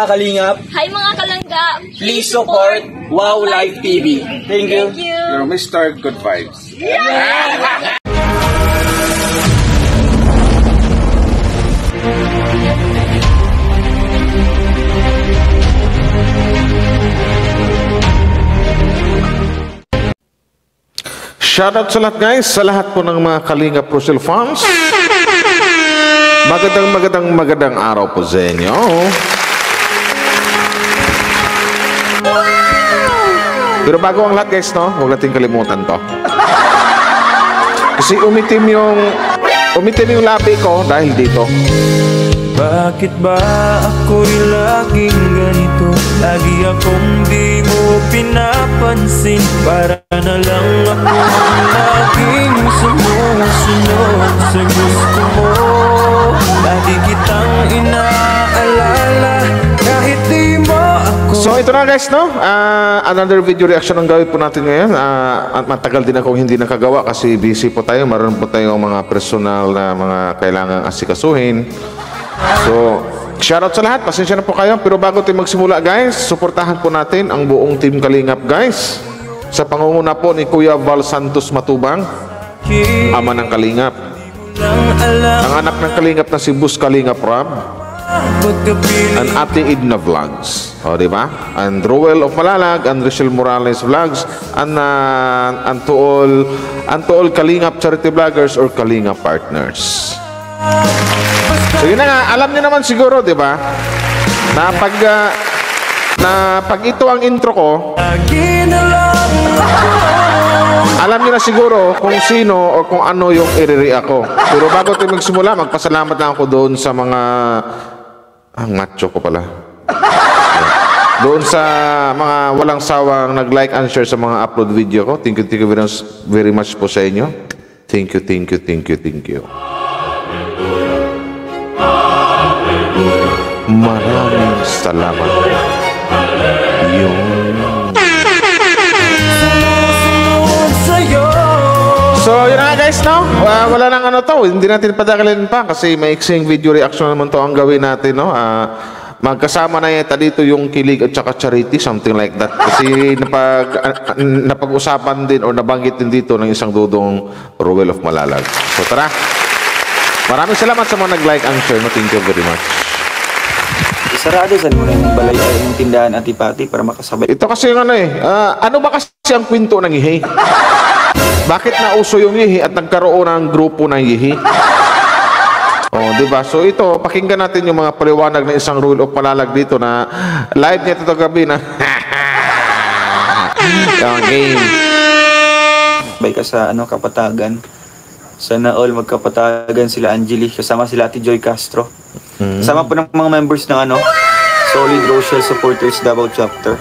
Kalingap. Hi mga kalangga! Please support Wow Life TV. Thank you. You're Mr. Good Vibes. Shoutout sa lahat guys, sa lahat po ng mga Kalingap Rochelle fans. Magandang araw po sa inyo. Pero bago ang lahat guys, no, huwag natin kalimutan to. Kasi umitim yung labi ko dahil dito. Bakit ba ako'y laging ganito? Lagi akong di mo pinapansin. Para na lang ako laging sumusunod sa gusto mo. Lagi kitang inaalala kahit di mo ako. So ito na guys, no? Another video reaction ang gawin po natin ngayon. At matagal din akong hindi nakagawa kasi busy po tayo. Meron po tayong mga personal na mga kailangang asikasuhin. So, shoutout sa lahat. Pasensya na po kayo. Pero bago tayo magsimula guys, suportahan po natin ang buong Team Kalingap guys. Sa pangunguna po ni Kuya Val Santos Matubang, ama ng Kalingap. Ang anak ng Kalingap na si Bus Kalingap Rob. And Ate Edna Vlogs. O, diba? And Roel of Malalag, and Rachel Morales Vlogs, and to all Kalingap Charity Vloggers or Kalingap Partners. So yun na nga, alam niyo naman siguro, di ba? Na pag ito ang intro ko, alam niyo na siguro kung sino o kung ano yung i-react ko. Pero bago tayo magsimula, magpasalamat lang ako doon sa mga macho ko pala. Doon sa mga walang sawang nag-like and share sa mga upload video ko. Thank you very much po sa inyo. Thank you. Maraming salamat. So, yun na guys, no? Wala nang ano to. Hindi natin padagalin pa kasi maiksing video reaction naman to ang gawin natin, no? Magkasama na yata dito yung kilig at saka charity, something like that. Kasi napag-usapan din o nabanggit din dito ng isang dudong Roel of Malalag. So, tara. Maraming salamat sa mga nag-like and share, no? Thank you very much. Sarado sa muna yung balay ay yung tindahan at ipati para makasabay. Ito kasi yung ano ano ba kasi ang kwento ng ihi? Bakit nauso yung ihi at nagkaroon ng grupo ng ihi? Oh, di ba? So ito, pakinggan natin yung mga paliwanag ng isang Roel of Malalag dito na live niya ito gabi na yung game. Bay ka sa kapatagan. Sana all magkapatagan sila Angeli kasama sila Ate Joy Castro. Kasama po ng mga members ng Solid Rochelle Supporters Davao Chapter.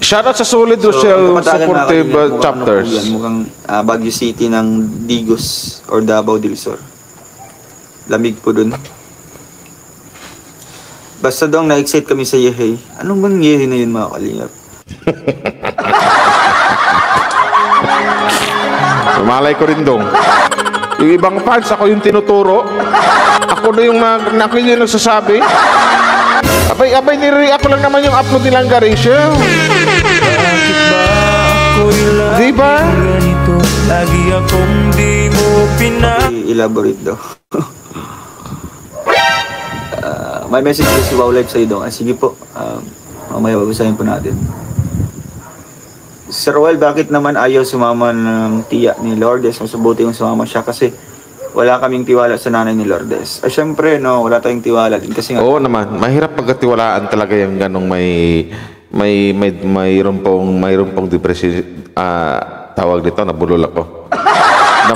Shoutout sa Solid Rochelle Supportive Chapters. Mukhang Baguio City ng Digos or Davao del Sur. Lamig po dun. Basta doon na-excite kami sa Yehey. Anong bang Yehey na yun mga kalingap? Malay ko rin dong. Yung ibang fans, ako yung tinuturo. Ako na yung nagsasabi. Abay, nire-react ko lang naman yung upload nilang Rachel. Di ba? Lagi akong di mo I-elaborate daw. May message ko si Wow Life sa'yo daw. Sige po. Mamaya babasahin po natin. Sir Roel, bakit naman ayaw sumama ng tiya ni Lourdes? Mas mabuti yung sumama siya kasi wala kaming tiwala sa nanay ni Lourdes. Syempre, no, wala tayong tiwala din kasi nga. Oo naman, mahirap pagkatiwalaan talaga yung ganong mayroon pong depression, tawag dito, nabulol ako. na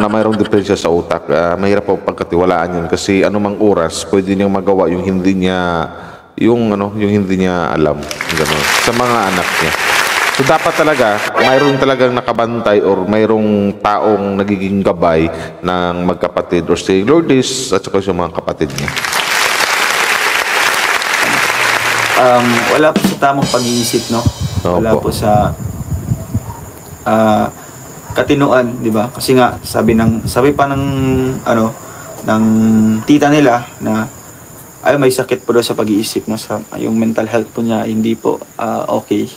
mayroong depression sa utak. Mahirap po pagkatiwalaan yun kasi anumang oras pwede niyang magawa yung hindi niya alam, gano'n, sa mga anak niya. So dapat talaga, mayroon talagang nakabantay or mayroong taong nagiging gabay ng magkapatid or si Lourdes at saka yung mga kapatid niya. Wala po sa tamang pag-iisip, no? Wala po sa katinuan, di ba? Kasi nga sabi pa ng tita nila na ay may sakit po daw sa pag-iisip mo, sa yung mental health po niya hindi po okay.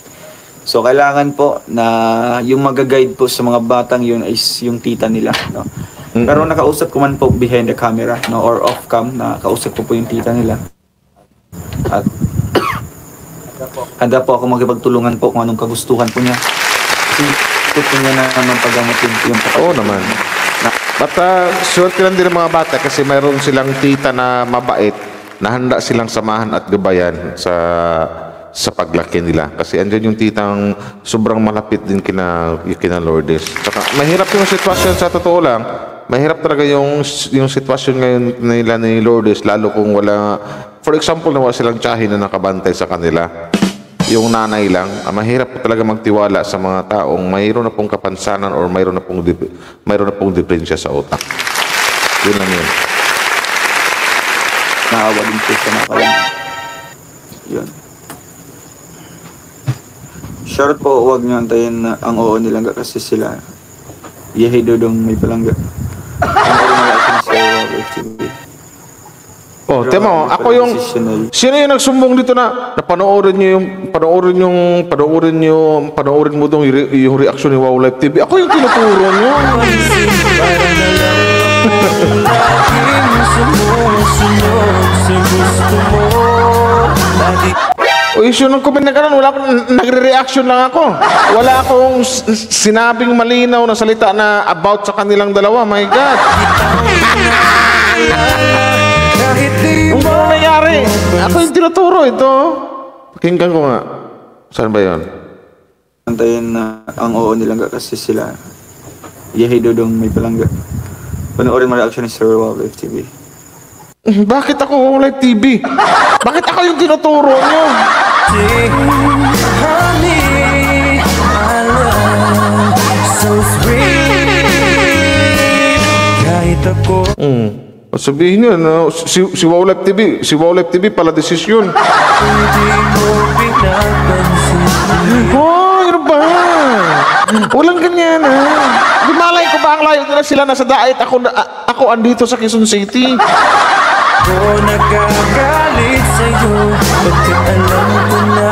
So kailangan po na yung mag-guide po sa mga batang yun is yung tita nila, no. Pero nakausap ko man po behind the camera, no, or off cam, na kausap ko po yung tita nila. At handa po ako makipagtulungan po kung anong kagustuhan po niya. Kasi gusto niya na naman pagamutin po yung kapatid. Oo naman. But swerte lang din ng mga bata kasi mayroon silang tita na mabait na handa silang samahan at gabayan sa paglaki nila. Kasi andyan yung titang sobrang malapit din kina Lourdes. Saka mahirap yung sitwasyon, sa totoo lang. Mahirap talaga yung sitwasyon ngayon nila ni Lourdes, lalo kung wala, for example, na wala silang tiyahin na nakabantay sa kanila. Yung nanay lang, mahirap po talaga magtiwala sa mga taong mayroon na pong kapansanan or mayroon na pong diferensya sa utak. Yun lang yun. Naawa din po sa mga yun. Short po, huwag nyo antayin na ang oo nilang kasi sila. Yehe dodong may palangga. Oh, tema, ako yung sino yung nagsumbong dito na panoorin mo dong yung reaction ni Wow Live TV. Ako yung tinuturo nyo. O issue ng comment na gano'n, wala akong nagre-reaction lang ako. Wala akong sinabing malinaw na salita na about sa kanilang dalawa. My God. Kung ano nangyari, ako yung tinuturo ito. Pakinggan ko nga. Saan ba yun? Antayin na ang oo nilang kasi sila. Yehe dodong may palangga. Panoorin mo reaction ni Sir Wow Live TV. Bakit ako Wow Live TV? Bakit ako yung tinuturo nyo? Honey, I love so sweet. Kahit ako Sabihin nyo, no? si Wow Live TV pala desisyon. hindi mo pinapansin. Oh, ano ba? Walang ganyan, ha? Di malay ko ba ang layo nila sila nasa Daet, ako andito sa Quezon City. Ako nagagalit sa'yo, bakit alam ko na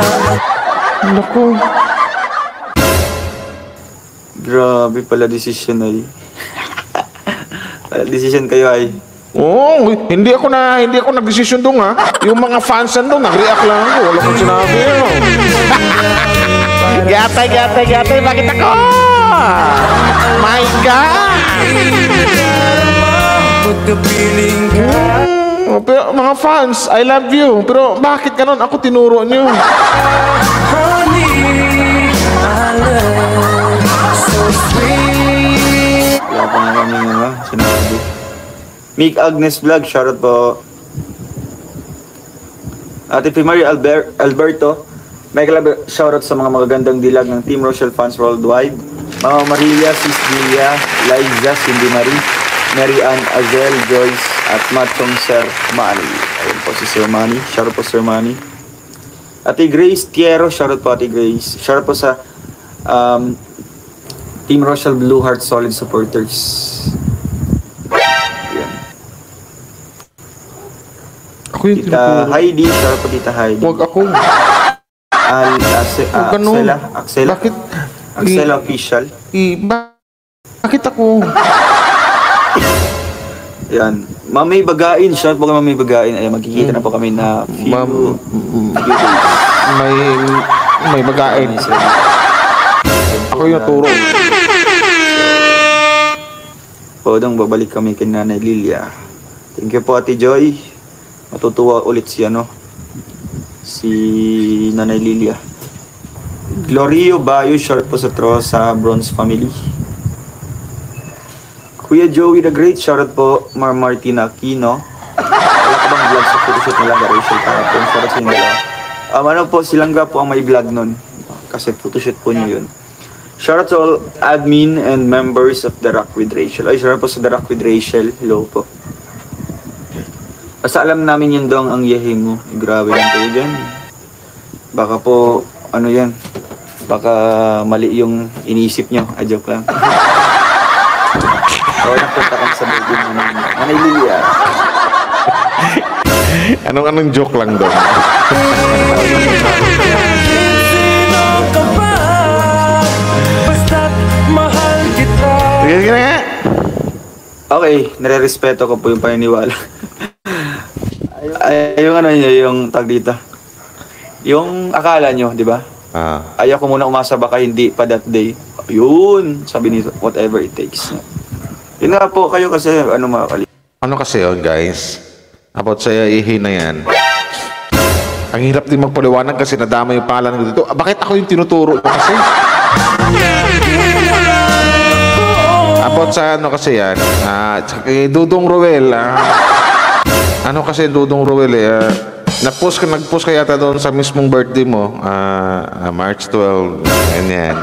Naku. Grabe pala desisyon ay. Decision kayo ay. Oh, hindi ako nagdesisyon doon, ha? Yung mga fans doon, nag-react lang ako. Wala kong sinabi, no? Gatay, bakit ako? My God! pagkapiling ka. Pero mga fans, I love you. Pero bakit ganun? Ako tinuro nyo. Honey, I love so sweet. Wala pa nga kami sinabi. Meek Agnes Vlog, shoutout po. Ate Marie Alberto, Michael, shoutout sa mga magagandang dilag ng Team Rochelle fans worldwide. Mama Marilia, Sis Delia, Liza, Cindy Marie, Mary Ann, Azel, Joyce, at Machong Sir Manny. Ayun po si Sir Manny. Shoutout po Sir Manny. Ate Grace Tiero, shoutout po Ate Grace. Shoutout po sa Team Rochelle Blue Heart Solid Supporters. Ako yung Tita tinuturo. Heidi, shoutout po Tita Heidi. Huwag ako. Ganun. Axela. Bakit? Axela Official. Bakit ako? Yan. Mamay Bagain. Shoutout po kay Mamay Bagain. Ay, magkikita na po kami na few days. May bagain. Ako yung turo. Podong babalik kami kay Nanay Lilia. Thank you po Ate Joy. Matutuwa ulit si Nanay Lilia. Glorio Bayo, short po sa Bronze Family. Kuya Joey the Great, shoutout po Martina Aquino. Wala ka bang vlog sa photoshoot nila ga Rachel kahapon? Shoutout sa inyo dalawa. Ano po, silang po ang may vlog nun. Kasi photoshoot po niyo yun. Shoutout to all admin and members of The Rock with Rachel. Ay, shoutout po sa The Rock with Rachel. Hello po. Basta alam namin yun dong ang yahe mo. Grabe lang kayo dyan. Baka po, yan. Baka mali yung iniisip nyo. Joke lang. Napunta kami sa building namin. Nanay Lilia. Anong joke lang doon? Sino ka ba? Basta't mahal kita. Sige nga. Okay, nare-respeto ko po yung paniniwala. Ay, yung ano nyo, yung tag dito. Yung akala nyo, di ba? Ayaw ko muna umasa baka hindi pa that day. Yun, sabi nito, whatever it takes. Yun nga po kayo kasi, ano mga kali. Ano kasi yun, guys? About sa ihi na yan. Ang hirap din magpaliwanag kasi nadama yung pangalan ko dito. Bakit ako yung tinuturo ko kasi? About sa ano kasi yan, kay Dudong Roel, ano kasi Dudong Roel nag-post ka yata doon sa mismong birthday mo, March 12, ganyan.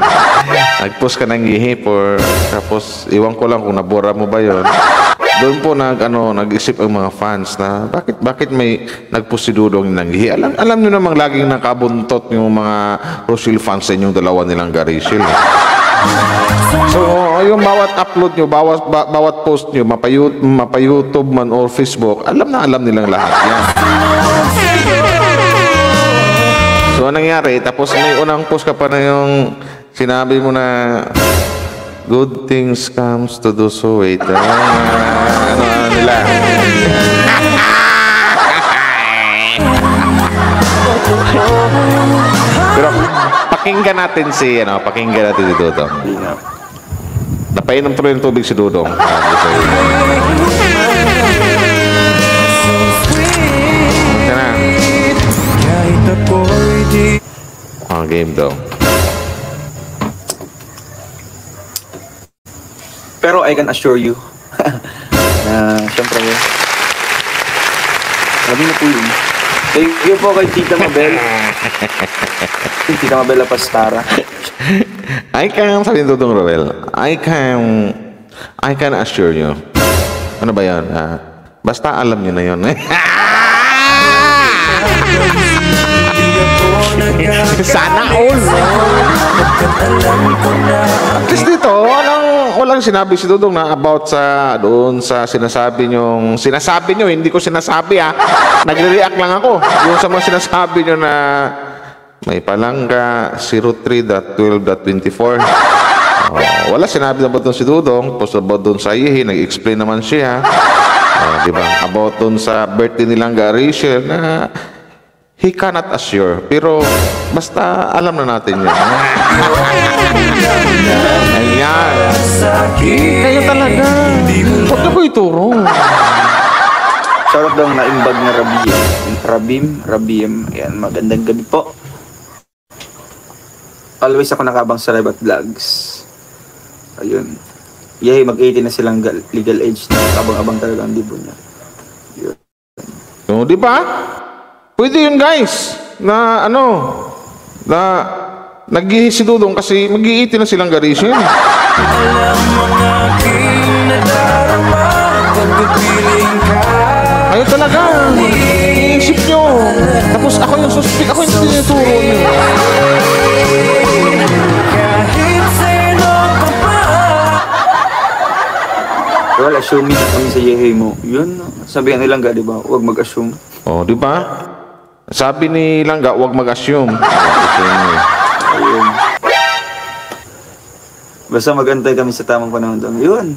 Nag-post ka ng ihi tapos iwan ko lang kung nabura mo ba yon. Doon po nag-isip ang mga fans na bakit may nag-post si Dudong ng ihi. Alam nyo namang laging nakabuntot yung mga Rochelle fans sa inyong dalawa nilang Garishil. So, yung bawat upload nyo, bawat post nyo, mapa YouTube man or Facebook, alam nilang lahat yan. So, anong nangyari? Tapos may unang post ka pa na yung sinabi mo na good things comes to those who wait. Ano nila? Pero pakinggan natin si Dudong. Napainom tuloy ng tubig si Dudong. Kahit ako'y di Game daw. Pero I can assure you na syempre sabi na po yun. Thank you po kay Tita Mabel. Tita Mabel Pastara. Sabi ni Dudong Roel, I can assure you. Ano ba yan? Basta alam nyo na yun. Sana all. At least dito, walang sinabi si Dudong na about doon sa sinasabi nyo, hindi ko sinasabi nagre-react lang ako yung sa mga sinasabi nyo na may palangga 03.12.24. Wala sinabi about doon si Dudong, post about doon sa ihi, nag-explain naman siya. Diba? About doon sa birthday nilang Garishel na he cannot assure. Pero basta alam na natin yun. Ayan. Kayo talaga. Huwag na ko ituro. Shoutout daw na imbag na Rabim. Ayan, magandang gabi po. Always ako nakabang sa live at vlogs. Ayun. Yay, mag-18 na silang legal age na abang-abang talaga ang libo niya. Yun. So, di ba? Pwede yun, guys. Na nag-ihi si Dudong kasi mag-18 na silang Garishil. alam mo ang aking nadarama. Pagpipiling ka. Ayun talaga. Iisip nyo. Tapos ako yung suspect. Ako yung tinuturo nyo. Kahit sino ka pa. Well, assuming na kami sa yehe mo. Yun, sabihan nilang di ba? Huwag mag-assume. Oh, di ba? Sabi ni Langga, huwag mag-assume. Ayun. Basta magantay kami sa tamang panahon doon. Yun.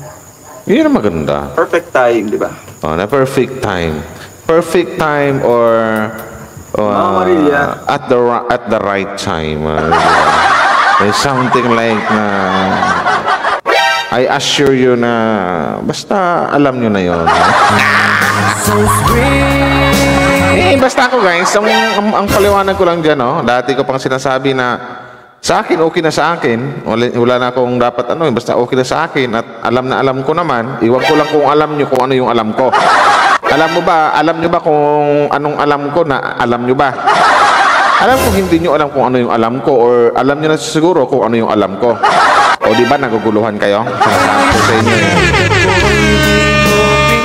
Yun ang maganda. Perfect time, di ba? Oh, na perfect time. Perfect time or Maria. at the right time. There's something like I assure you na basta alam nyo na yon. So sweet. Basta ako guys, ang paliwanag ko lang dyan, dati ko pang sinasabi na sa akin, okay na sa akin. Wala na akong dapat basta okay na sa akin at alam ko naman. Iwan ko lang kung alam nyo kung ano yung alam ko. Alam nyo ba kung anong alam ko na alam nyo ba? Alam ko hindi nyo alam kung ano yung alam ko or alam nyo na siguro kung ano yung alam ko. O di ba naguguluhan kayo? Sinasabi ko sa inyo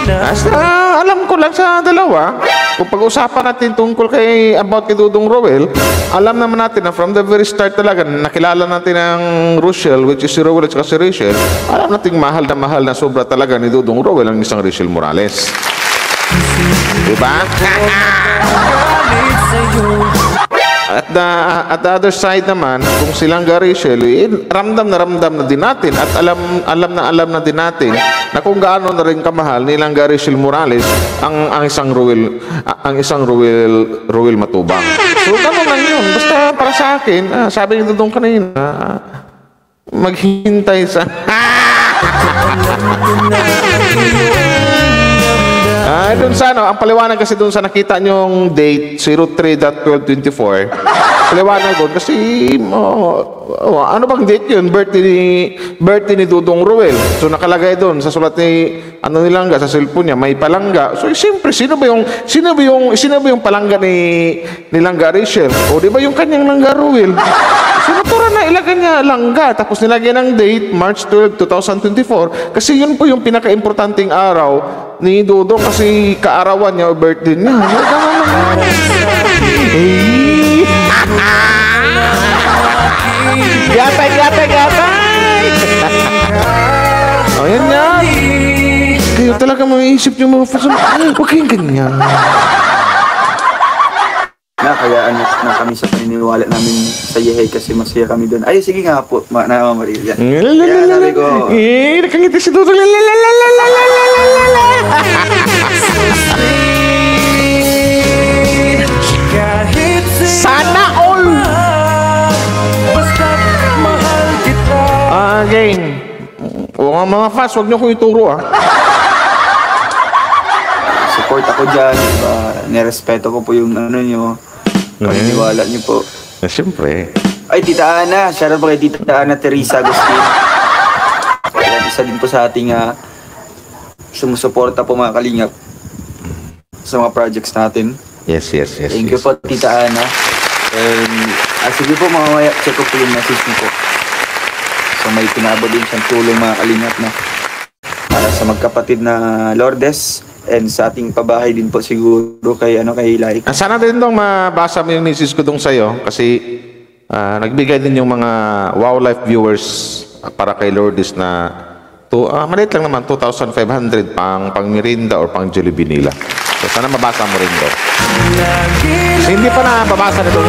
Basta alam ko lang sa dalawa. Kung pag-usapan natin tungkol about kay Dudong Roel, alam naman natin na from the very start talaga, nakilala natin ang Rochelle, which is si Roel at si Rachel, alam natin mahal na sobra talaga ni Dudong Roel ang isang Rachel Morales. Diba? Galit sa'yo. At the other side naman, kung silang Rachel, ramdam na din natin at alam na din natin na kung gaano na rin kamahal nilang Rachel Morales ang isang Ruel Matubang. So, gano'n lang yun. Basta para sa akin, sabi nito doon kanina, maghintay sa... Doon sa ano, ang paliwanag kasi doon sa nakita nyong date 03.1224. Paliwanag doon kasi ano bang date yun? Birthday ni Dudong Ruel. So nakalagay doon sa sulat ni nilangga sa cellphone niya, may palangga. So siyempre sino ba yung palangga ni Langga Rachel? O di ba yung kanyang Langga Ruel? So natural na ilagay niya Langga tapos nilagyan ng date March 12, 2024 kasi yun po yung pinaka-importanting araw ni Dudong kasi kaarawan niya o birthday niya. Gatay! O yan yan. Kayo talaga maiisip niyo mga fans. Huwag kayong ganyan. Kaya na kami sa paniniwala namin sa Yehey kasi masaya kami doon. Ay, sige nga po, Maria. Kaya sabi ko, nakangiti si Dudong. Sana all! Basta't mahal kita. Again. O nga mga fans, huwag niyo ko ituro support ako dyan. Diba? Nirespeto ko po yung nyo. Paniniwala niyo po. Siyempre. Ay, Tita Ana. Shoutout po kay Tita Ana Teresa Agustin. Isa din po sa ating sumusuporta po mga kalingap sa mga projects natin. Yes. Thank you po, Tita Ana. And sige po mamaya, check ko po yung message niyo po. So may pinabot din siyang tulong mga kalingap na para sa magkapatid na Lourdes and sa ating pabahay din po siguro kay Lai. Sana din dong mabasa mo yung message ko dong sa'yo kasi nagbigay din yung mga Wow Life viewers para kay Lourdes na maliit lang naman 2,500 pang Mirinda or pang Jollibee nila. So sana mabasa mo rin doon. Kasi hindi pa nababasa nito.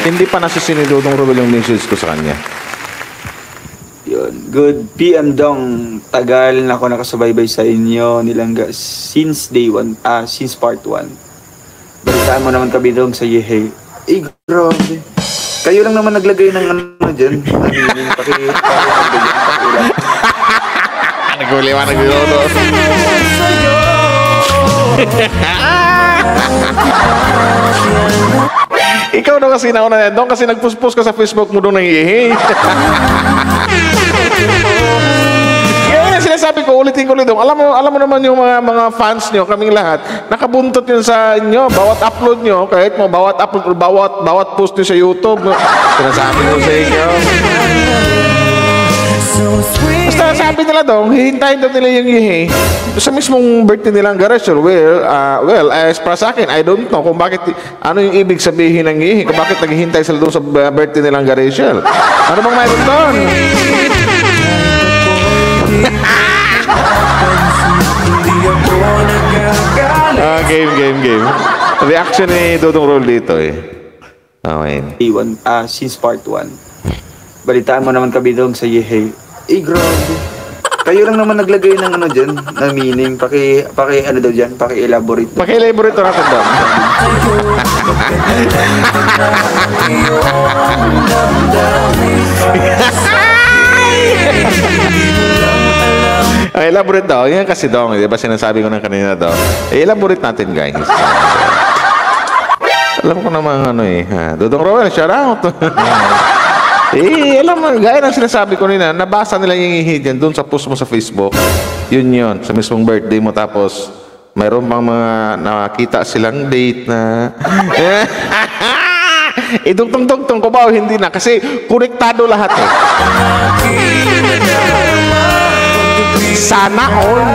Hindi pa nasisinilo ng Ruel yung message ko sa kanya. Yun. Good PM Dong. Tagal na ako nakasubaybay sa inyo Nilangga since day 1, since part 1. Balitaan mo naman kami Dong sa Yehey. Grabe. Kayo lang naman naglagay ng dyan. Naguliwa, naguliwa. Ikaw daw kasi nauna yan doon kasi nagpuspos ka sa Facebook mo doon ng Yehey. Yan sinasabi ko, ulitin ko ulit doon. Alam mo naman yung mga fans nyo, kaming lahat, nakabuntot yun sa inyo, bawat upload nyo, kahit mo bawat upload, bawat post nyo sa YouTube, sinasabi ko sa inyo. Basta sabi nila dong, hihintayin daw nila yung Yehey sa mismong birthday nilang Rachel. Well, as para sa akin, I don't know kung bakit, ano yung ibig sabihin ng Yehey, kung bakit naghihintay sila doon sa birthday nilang Rachel. Ano bang mayroon doon? Game. Reaction ni Dudong Ruel dito Okay. Since part 1. Balitaan mo naman kami Dong sa Yehey. Grabe. Kayo lang naman naglagay ng dyan, na meaning. Ano daw dyan? Paki-elaborate. Paki-elaborate natin daw. Elaborate daw. Yan kasi daw. Di ba sinasabi ko ng kanina daw. Elaborate natin, guys. Alam ko naman Dudong Ruel, shout out. Alam mo, gaya ng sinasabi ko nila, nabasa nila yung Yehey dyan doon sa post mo sa Facebook. Yun, sa mismong birthday mo. Tapos, mayroon pang mga nakita silang date na... Dugtong ko ba o hindi na? Kasi konektado lahat Sana all.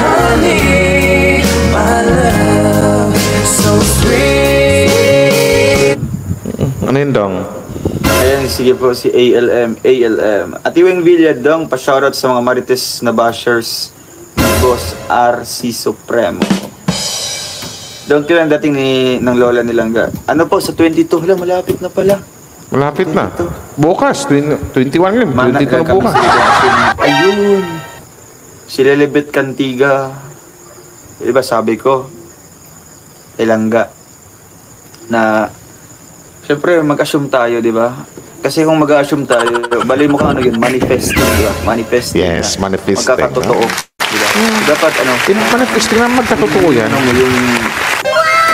Honey, my love, so sweet. Ano yun dong? Ayan, sige po si ALM. Atiwing Villa Dong, pa-shoutout sa mga Marites na bashers. Boss RC Supremo. Doon kailan dating ng lola nilang ano po, sa 22 lang, malapit na pala. Malapit na. Bukas, 21 yun. 22 na kami bukas. Ayun. Si Lelibet Cantiga. Diba sabi ko, Ilangga. Na, syempre mag-assume tayo, diba? Kasi kung mag-assume tayo, bali mo kung ano yun, manifesting, diba? Manifesting. Yes, manifesting. Magkakatotoo. Diba? Dapat ano. Manifesting na magkatotoo yan. Ano mo,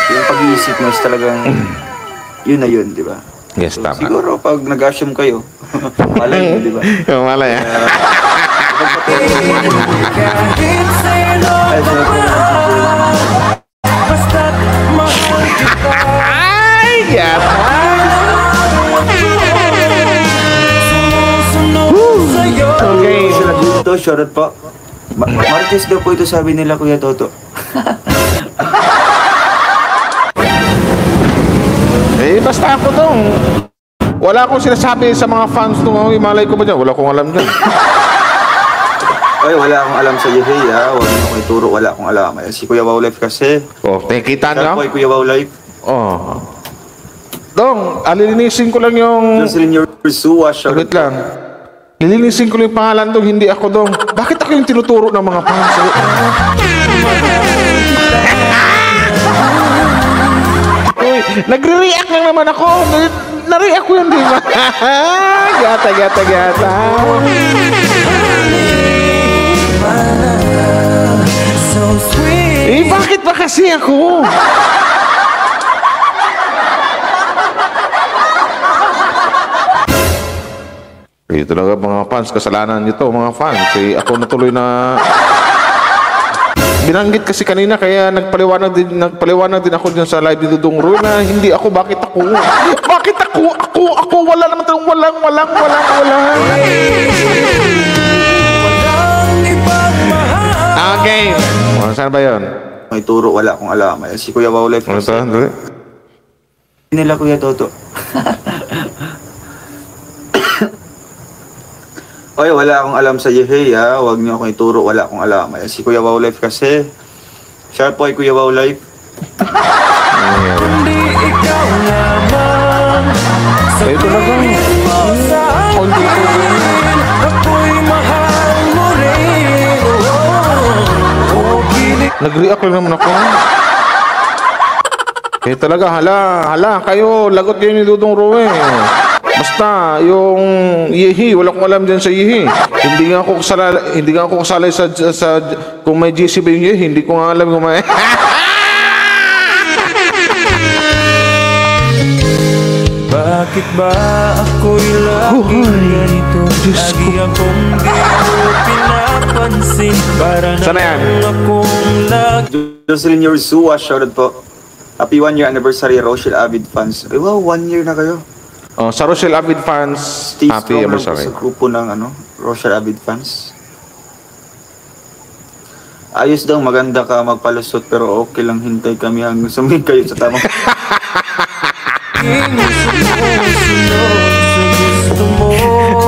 yung pag-iisip mo is talagang, yun na yun, diba? Yes, So, tama. siguro pag nag-assume kayo, malay mo, diba? Malay. Kahit sino ka pa, basta't mahal kita. Ay, yes. Sumusunod sa'yo. Okay. Sila dito, shoutout po. Martes daw po ito sabi nila, Kuya Toto. Basta ako dong. Wala akong sinasabi sa mga fans nung malay ko ba dyan? Wala akong alam dyan. Ay, wala akong alam sa Yehey, ha. Huwag mo ko ituro, wala akong alam. Ay, si Kuya Wow Life kasi. Oh, nakikita Siya po nyo? ay Kuya Wow Life. Oh. Dong, alilinisin ko lang yung... Jocelyn Yorsua, shoutout Wait lang. Lilinisin ko lang yung pangalan dong, hindi ako dong. Bakit ako yung tinuturo ng mga fans? Uy, nagre-react lang naman ako. Na-react ko yun, di ba? Gata, gata, gata. So sweet. Bakit ba kasi ako? Ito talaga mga fans, kasalanan nyo to mga fans. Ako natuloy na binanggit kasi kanina kaya nagpaliwanag din ako dyan sa live ni Dudong Roy na hindi ako, bakit ako? Bakit ako? Wala naman tayong walang. Walang ipagmahal. Okay. Saan ba yun? May turo, wala akong alam. Ay, si Kuya Wow Life Ano kasi. to? Dali. Nila Kuya Toto. Oy, wala akong alam sa Yehey, ha. Huwag niyo akong ituro, wala akong alam. Ay, si Kuya Wow Life kasi. Siya po ay Kuya Wow Life. Kundi ikaw lamang. Sa Ito na ba? tingin mo sa akin, ako'y mahal mo rin. Oh, pilit. Nag-react lang naman ako. Talaga, hala, kayo, lagot kayo ni Dudong Roy. Basta, yung Yehey, wala kong alam dyan sa Yehey. Hindi nga ako kasali sa kung may GC ba yung Yehey, hindi ko nga alam kung may... Bakit ba ako'y laging ganito? Lagi akong di mo pinapansin. Para Sana yan? akong lagi. Jocelyn Yorsua, shoutout po. Happy 1 year anniversary, Rochelle Avid fans. Ay, wow, 1 year na kayo. Oh, sa Rochelle Avid fans, Steve happy Strong lang po anniversary. sa grupo ng Rochelle Avid fans. Ayos daw, maganda ka magpalusot pero okay lang, hintay kami hanggang sumingin kayo sa tamang.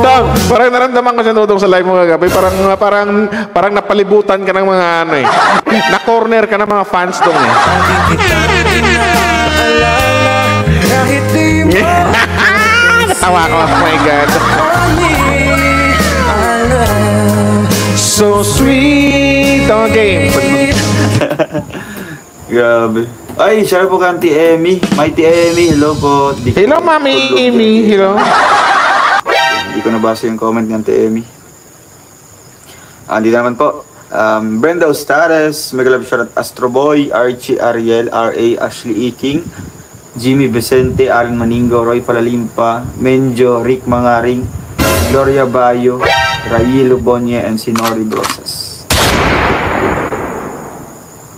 Dong, parang naramdaman ko siya Dudong sa live mo kagabi. Parang napalibutan ka ng mga na-corner ka ng mga fans Dong eh. Kahit di mo Natawa ko, oh my God. So sweet. Okay. Grabe. Ay, share po ka, Auntie Emmy. Mighty Emmy, hello po. Hello, Mami Amy. Hello. Hindi ko nabasa yung comment ni Auntie Emmy. Hindi naman po. Brenda Ostares, Megalab Shoutout Astro Boy, Archie Ariel, R.A. Ashley Iking, Jimmy Vicente, Alan Maningo, Roy Palalimpa, Menjo, Rick Mangaring, Gloria Bayo, Rayilo Bonye, and Sinori Brosas.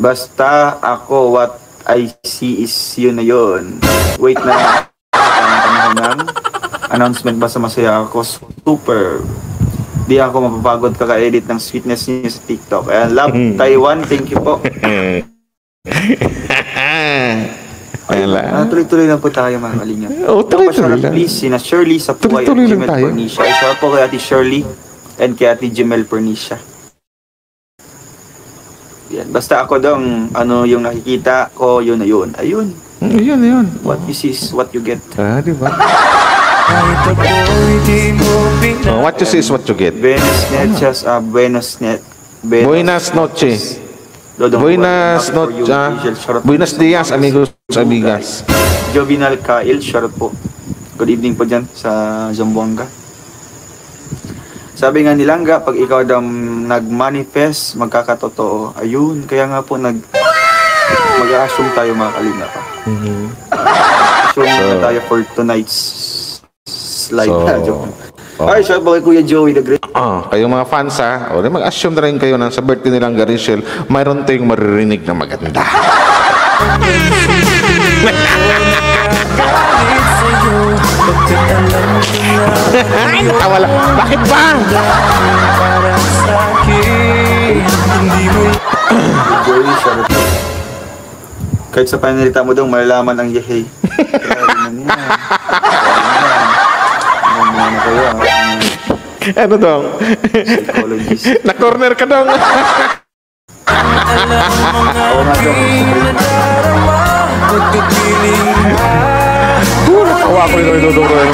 Basta ako, what I see is yun na yun. Wait na. Panahon ng announcement, basta masaya ako. Super. Di ako mapapagod kaka-edit ng sweetness niyo sa TikTok. Ayan, love Taiwan. Thank you po. Ayan lang. Tuloy-tuloy lang po tayo, mga kalinga. Oh, tuloy-tuloy lang. Please, sina Shirley sa Puay at Tuloy-tuloy lang Jimel tayo. Pernisha. Isa po kay Ate Shirley and kay Ate Jimel Pernisha. Yan. Basta ako dong, ano yung nakikita ko, yun na yun. Ayun. Yun. What you see is what you get. Di ba? Kahit ako'y di mo What you see is what you get. Buenas noches. Dodong Buenas Juan, happy for you, noches. Michelle. Shoutout Buenas po. dias, amigos, amigas. Jovinal Kail, shoutout po. Good evening po dyan sa Zamboanga. Sabi nga ni Langga, pag ikaw daw nag-manifest, magkakatotoo. Ayun, kaya nga po mag-assume tayo mga kalinga pa. Assume na tayo for tonight's live. Joke. Ay, shout out kay Kuya Joey the Great. Kayong mga fans o mag-assume na rin kayo na sa birthday nilang Garishel, mayroon tayong maririnig na maganda. Ay, nakawala. Bakit ba? para sa'kin. Hindi mo Joey, shout out po. Kahit sa panalita mo daw, malalaman ang yehey. Ano dong? Psychologist. Na-corner ka dong. Oo nga daw. nadarama. Pagpipiling ka. Kawa ko ito dong.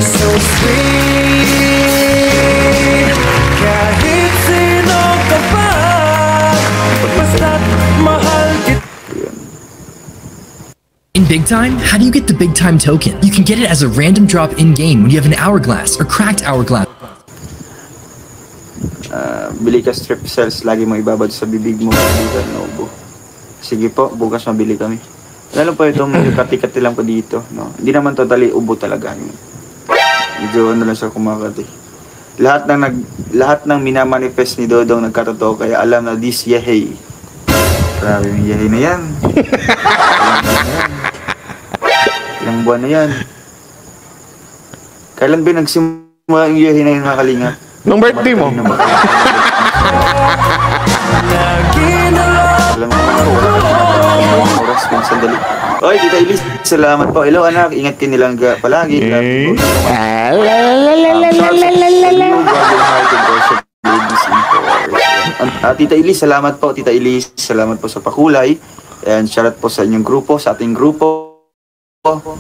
So sweet. Kahit sino ka pa. Basta't mahal kita. In Big Time, how do you get the Big Time token? You can get it as a random drop in-game when you have an hourglass or cracked hourglass. Bili ka strip cells, lagi mo ibabad sa bibig mo. Bukan na ubo. Sige po, bukas mabili kami. Lalo po itong kati-kati lang po dito. No? Hindi naman totally ubo talaga. Medyo ano lang siya kumakati. Lahat ng minamanifest ni Dodong nagkatotoo, kaya alam na this yehey. Grabe yung yehey na yan. Ilang buwan na yan. Kailan ba nagsimula yung yehey na yun, mga kalinga? Nung birthday mo. Alam mo, oras kung sandali. Oy, Tita Elise, salamat po. Hello anak, ingat ka nilang palagi. Tita Elise, salamat po. Tita Elise, salamat po sa pakulay. And shoutout po sa inyong grupo, sa ating grupo.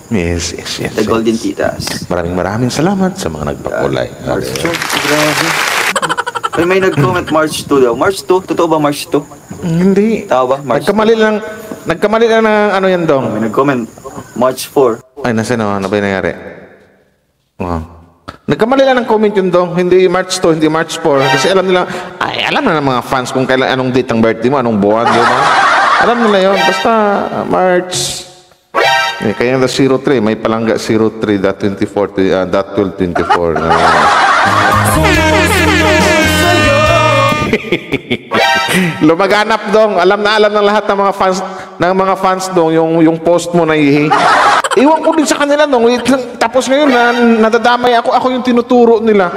Yes. The Golden Titas. Maraming salamat sa mga nagpakulay. March 2, grabe. Ay, may nag-comment March 2 daw. March 2? Totoo ba March 2? Hindi. Tao ba? March 2? Nagkamali lang ng ano yan dong. May nag-comment March 4. Ay, nasa ano ba yung nangyari? Nagkamali lang ng comment yun dong. Hindi March 2, hindi March 4. Kasi alam nila, alam na ng mga fans kung kailan, anong date ng birthday mo, anong buwan, di ba? Alam nila yun. Basta March. Kaya yung 03, may palangga 03.24, lumaganap dong. Alam ng lahat ng mga fans dong yung post mo na ihi. Iwan ko din sa kanila nung tapos ngayon nadadamay ako yung tinuturo nila.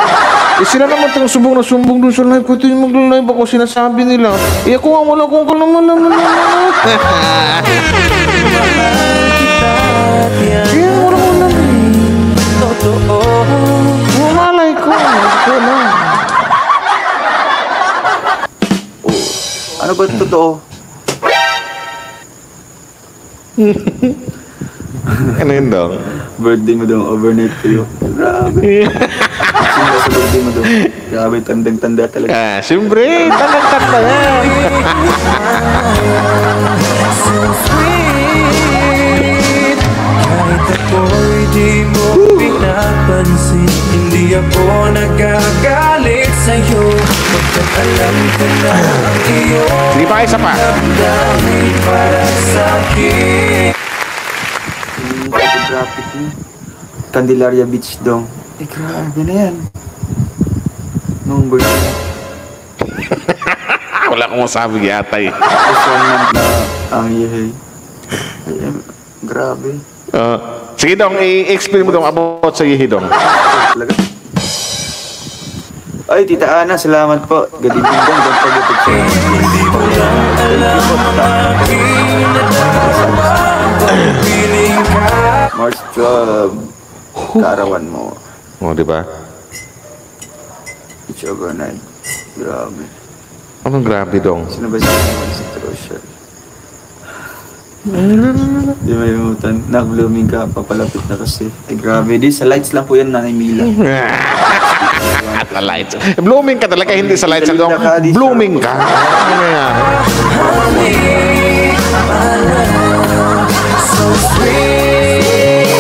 Sila naman itong sumbong doon sa live ko. Ito yung mag-live ako sinasabi nila. Ako nga wala kong kalaman. Kaya wala ko lang. Totoo. Malay ko. Ano ba ito totoo? Ano yun dong? Birthday mo daw, overnight kayo. Grabe. Sino sa birthday mo daw? Grabe, tandang-tanda talaga. Siyempre, tandang-tanda yan. So sweet. Kahit ako'y di mo pinapansin, hindi ako nagagalit sa'yo. Pagkat alam ko na ang iyong Hindi pa isa pa. damdamin para sa'kin. Yung photographic niyo. Candelaria Beach dong. Grabe na yan. Noong birthday. Wala akong masabi yata eh. Just 1 month na ang yehey. Grabe. Sige dong, i-explain mo dong about sa ihi dong. Talaga. Ay, Tita Ana, salamat po. Good evening dong. Don't forget to share. Hindi mo lang alam ang aking nadarama. Pagpiling ka. March 12. Kaarawan mo. Di ba? It's overnight. Grabe. Anong grabe dong? Sino ba si Rochelle? Di ba yung nag-blooming ka, papalapit na kasi. Ay grabe, di sa lights lang po yan, Nanay Mila. Sa lights. Blooming ka talaga, hindi sa lights. Dong. Blooming ka. Ano yan? So sweet.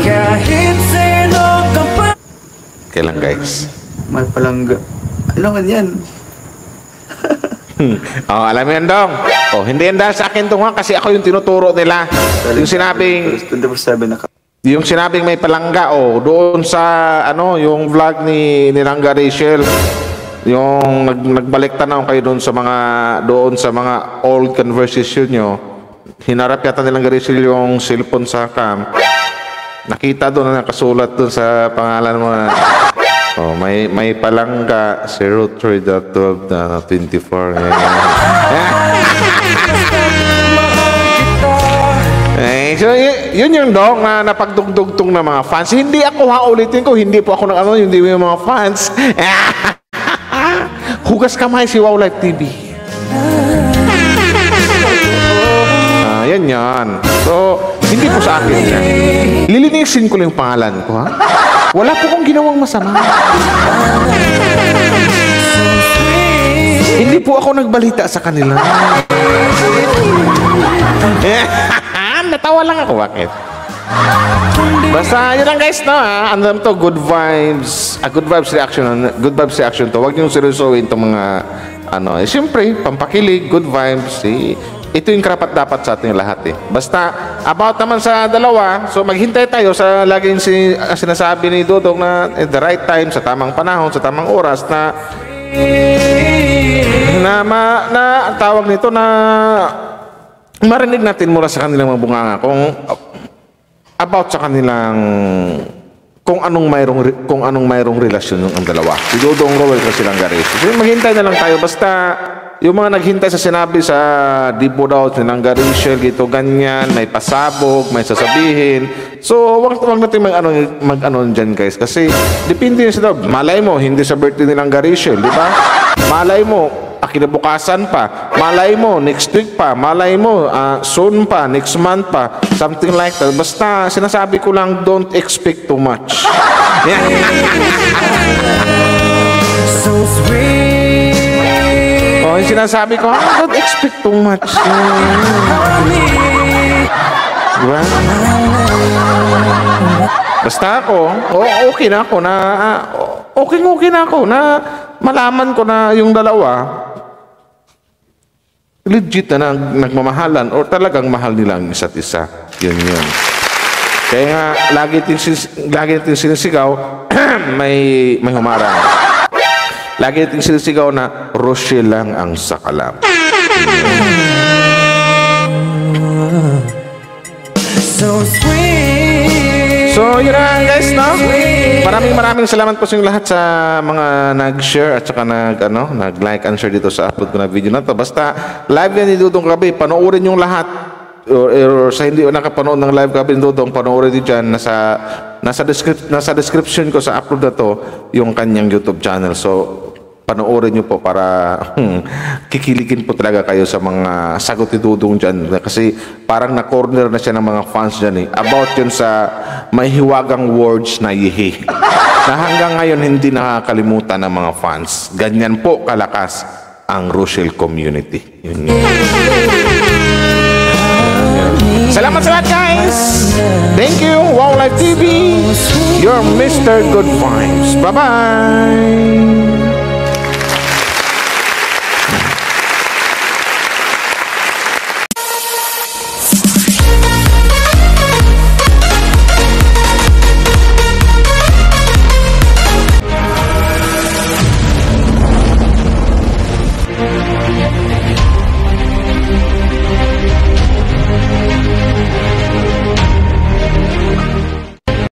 Kahit sino ka pa. Kailan guys? May palangga. Ano man yan? Oh, alam mo yan dong. Oh, hindi yan dahil sa akin to nga kasi ako yung tinuturo nila. Yung sinabing 24/7 na ka. yung sinabing may palangga oh, doon sa ano, yung vlog ni Niranga Rachel. Yung nagbalik tanaw kayo doon sa mga old conversation nyo. Hinarap yata nilang Rachel yung cellphone sa cam. Nakita doon na nakasulat doon sa pangalan mo na oh, may palangga 03.12.24. Eh, so yun yung dong na napagdugtong ng mga fans. Hindi ako ulitin ko, hindi po ako hindi yung mga fans. Hugas kamay si Wow Life TV. Yan yan. So, hindi po sa akin yan. Lilinisin ko lang yung pangalan ko, ha? Wala po kong ginawang masama. Hindi po ako nagbalita sa kanila. Natawa lang ako, bakit? Basta, yun lang guys, no, ha? Ano naman to, good vibes. Good vibes reaction. Good vibes reaction to. Huwag niyong seryosohin itong mga, siyempre, pampakilig, good vibes, ito yung karapat dapat sa ating lahat Basta, about naman sa dalawa, so maghintay tayo sa laging sinasabi ni Dodong na at the right time, sa tamang panahon, sa tamang oras na ang tawag nito na marinig natin mula sa kanilang mga bunganga kung about sa kanilang kung anong mayroong relasyon ng ang dalawa. Si Dodong Rowell kasi lang garis. So, maghintay na lang tayo basta yung mga naghintay sa sinabi sa Dipo daw, sinangga Rachel, gito, ganyan, may pasabog, may sasabihin. So, wag natin mag-ano dyan, guys. Kasi, depende nyo sila. Malay mo, hindi sa birthday nilang Rachel, di ba? Malay mo, kinabukasan pa. Malay mo, next week pa. Malay mo, soon pa, next month pa. Something like that. Basta, sinasabi ko lang, don't expect too much. So sweet. Oh, yung sinasabi ko, don't expect too much. Diba? Basta ako, okay na ako na, okay na ako na malaman ko na yung dalawa legit na nagmamahalan or talagang mahal nilang isa't isa. Yun. Kaya nga, lagi natin sinisigaw, may humarang. Lagi natin sinisigaw na Rochelle lang ang sakalam. So sweet. So, yun na guys, no? Maraming salamat po sa inyo lahat sa mga nag-share at saka nag-like and share dito sa upload ko na video na to. Basta, live yan ni Dudong Gabi. Panoorin yung lahat. Or sa hindi nakapanood ng live Gabi ni Dudong, panoorin din dyan. Nasa description ko sa upload na to yung kanyang YouTube channel. So, panoorin nyo po para kikiligin po talaga kayo sa mga sagot ni Dudong dyan. Kasi parang na-corner na siya ng mga fans dyan about yun sa may hiwagang words na yihi. Na hanggang ngayon hindi nakakalimutan ng mga fans. Ganyan po kalakas ang Rochelle community. Yun. Salamat sa lahat guys! Thank you, Wow Life TV! Your Mr. Good Vibes. Bye-bye!